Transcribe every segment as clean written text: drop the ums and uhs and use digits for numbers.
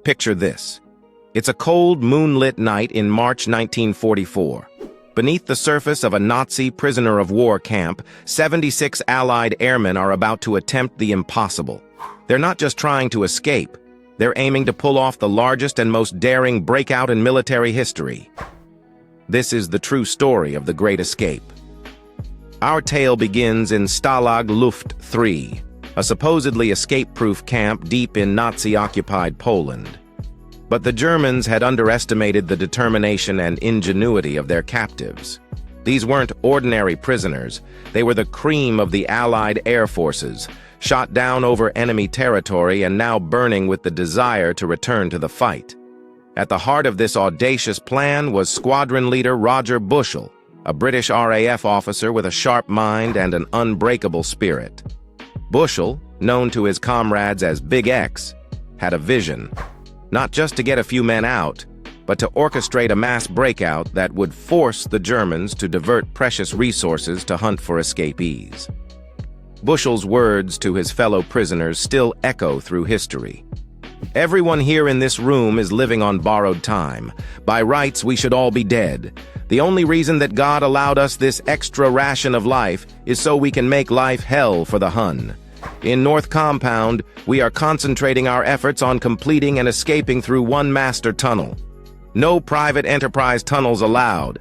Picture this. It's a cold, moonlit night in March 1944. Beneath the surface of a Nazi prisoner-of-war camp, 76 Allied airmen are about to attempt the impossible. They're not just trying to escape. They're aiming to pull off the largest and most daring breakout in military history. This is the true story of the Great Escape. Our tale begins in Stalag Luft III, a supposedly escape-proof camp deep in Nazi-occupied Poland. But the Germans had underestimated the determination and ingenuity of their captives. These weren't ordinary prisoners. They were the cream of the Allied air forces, shot down over enemy territory and now burning with the desire to return to the fight. At the heart of this audacious plan was squadron leader Roger Bushell, a British RAF officer with a sharp mind and an unbreakable spirit. Bushell, known to his comrades as Big X, had a vision, not just to get a few men out, but to orchestrate a mass breakout that would force the Germans to divert precious resources to hunt for escapees. Bushell's words to his fellow prisoners still echo through history. "Everyone here in this room is living on borrowed time. By rights, we should all be dead. The only reason that God allowed us this extra ration of life is so we can make life hell for the Hun. In North Compound, we are concentrating our efforts on completing and escaping through one master tunnel. No private enterprise tunnels allowed."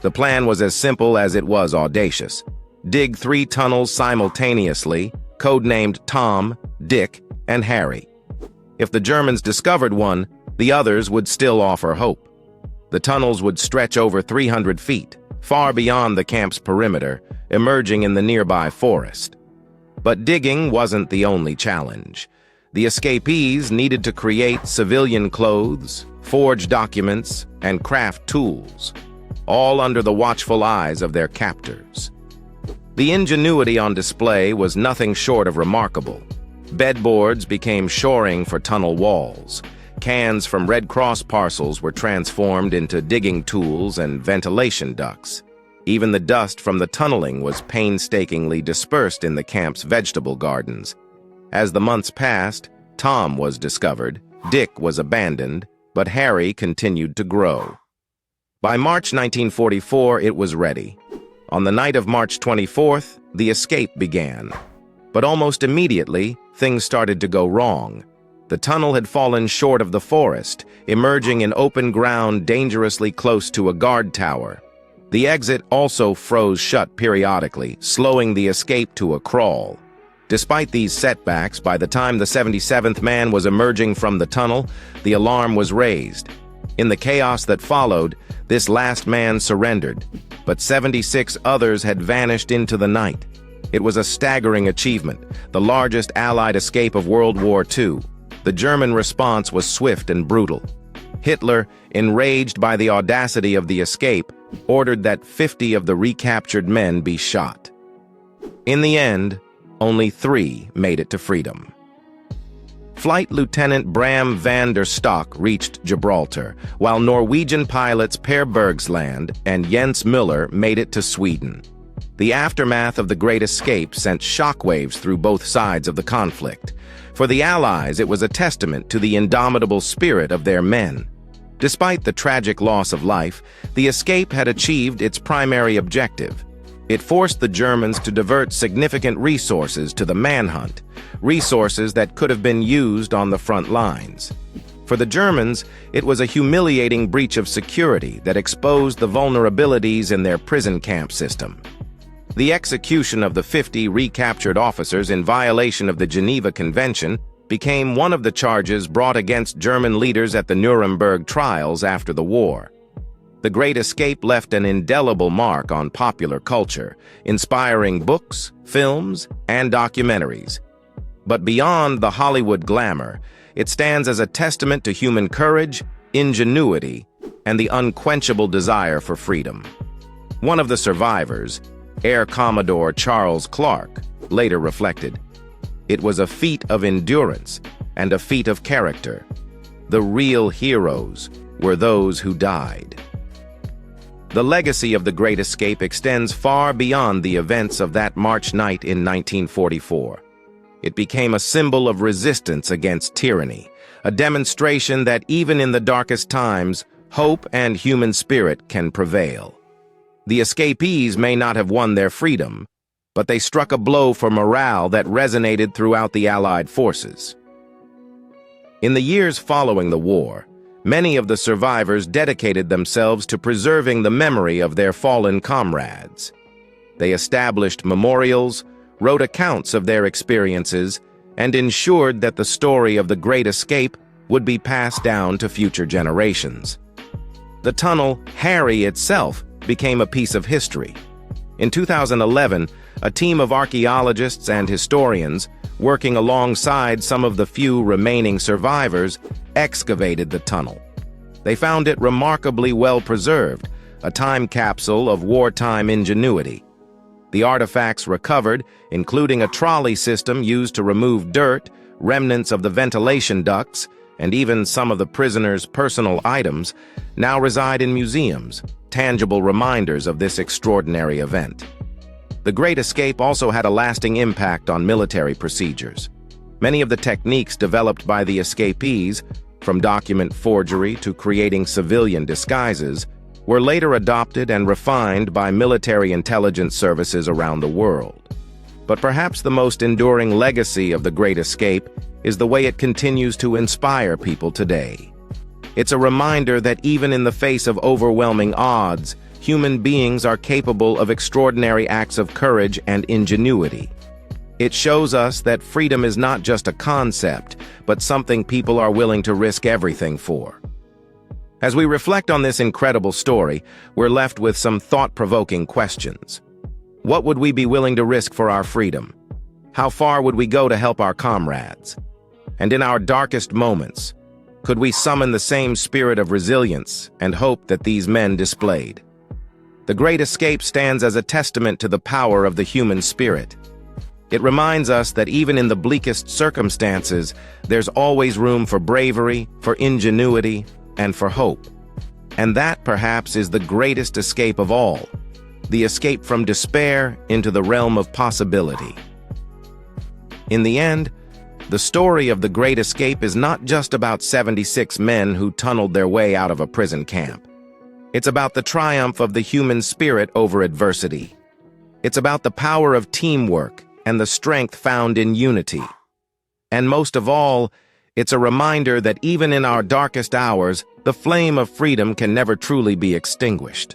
The plan was as simple as it was audacious. Dig 3 tunnels simultaneously, codenamed Tom, Dick, and Harry. If the Germans discovered one, the others would still offer hope. The tunnels would stretch over 300 feet, far beyond the camp's perimeter, emerging in the nearby forest. But digging wasn't the only challenge. The escapees needed to create civilian clothes, forge documents, and craft tools, all under the watchful eyes of their captors. The ingenuity on display was nothing short of remarkable. Bedboards became shoring for tunnel walls. Cans from Red Cross parcels were transformed into digging tools and ventilation ducts. Even the dust from the tunneling was painstakingly dispersed in the camp's vegetable gardens. As the months passed, Tom was discovered, Dick was abandoned, but Harry continued to grow. By March 1944, it was ready. On the night of March 24th, the escape began. But almost immediately, things started to go wrong. The tunnel had fallen short of the forest, emerging in open ground dangerously close to a guard tower. The exit also froze shut periodically, slowing the escape to a crawl. Despite these setbacks, by the time the 77th man was emerging from the tunnel, the alarm was raised. In the chaos that followed, this last man surrendered, but 76 others had vanished into the night. It was a staggering achievement, the largest Allied escape of World War II. The German response was swift and brutal. Hitler, enraged by the audacity of the escape, ordered that 50 of the recaptured men be shot. In the end, only 3 made it to freedom. Flight Lieutenant Bram van der Stok reached Gibraltar, while Norwegian pilots Per Bergsland and Jens Müller made it to Sweden. The aftermath of the Great Escape sent shockwaves through both sides of the conflict. For the Allies, it was a testament to the indomitable spirit of their men. Despite the tragic loss of life, the escape had achieved its primary objective. It forced the Germans to divert significant resources to the manhunt, resources that could have been used on the front lines. For the Germans, it was a humiliating breach of security that exposed the vulnerabilities in their prison camp system. The execution of the 50 recaptured officers in violation of the Geneva Convention became one of the charges brought against German leaders at the Nuremberg trials after the war. The Great Escape left an indelible mark on popular culture, inspiring books, films, and documentaries. But beyond the Hollywood glamour, it stands as a testament to human courage, ingenuity, and the unquenchable desire for freedom. One of the survivors, Air Commodore Charles Clark, later reflected, "It was a feat of endurance and a feat of character. The real heroes were those who died." The legacy of the Great Escape extends far beyond the events of that March night in 1944. It became a symbol of resistance against tyranny, a demonstration that even in the darkest times, hope and human spirit can prevail. The escapees may not have won their freedom, but they struck a blow for morale that resonated throughout the Allied forces. In the years following the war, many of the survivors dedicated themselves to preserving the memory of their fallen comrades. They established memorials, wrote accounts of their experiences, and ensured that the story of the Great Escape would be passed down to future generations. The tunnel, Harry itself, became a piece of history. In 2011, a team of archaeologists and historians, working alongside some of the few remaining survivors, excavated the tunnel. They found it remarkably well preserved, a time capsule of wartime ingenuity. The artifacts recovered, including a trolley system used to remove dirt, remnants of the ventilation ducts, and even some of the prisoners' personal items, now reside in museums, tangible reminders of this extraordinary event. The Great Escape also had a lasting impact on military procedures. Many of the techniques developed by the escapees, from document forgery to creating civilian disguises, were later adopted and refined by military intelligence services around the world. But perhaps the most enduring legacy of the Great Escape is the way it continues to inspire people today. It's a reminder that even in the face of overwhelming odds, human beings are capable of extraordinary acts of courage and ingenuity. It shows us that freedom is not just a concept, but something people are willing to risk everything for. As we reflect on this incredible story, we're left with some thought-provoking questions. What would we be willing to risk for our freedom? How far would we go to help our comrades? And in our darkest moments, could we summon the same spirit of resilience and hope that these men displayed? The Great Escape stands as a testament to the power of the human spirit. It reminds us that even in the bleakest circumstances, there's always room for bravery, for ingenuity, and for hope. And that, perhaps, is the greatest escape of all, the escape from despair into the realm of possibility. In the end, the story of the Great Escape is not just about 76 men who tunneled their way out of a prison camp. It's about the triumph of the human spirit over adversity. It's about the power of teamwork and the strength found in unity. And most of all, it's a reminder that even in our darkest hours, the flame of freedom can never truly be extinguished.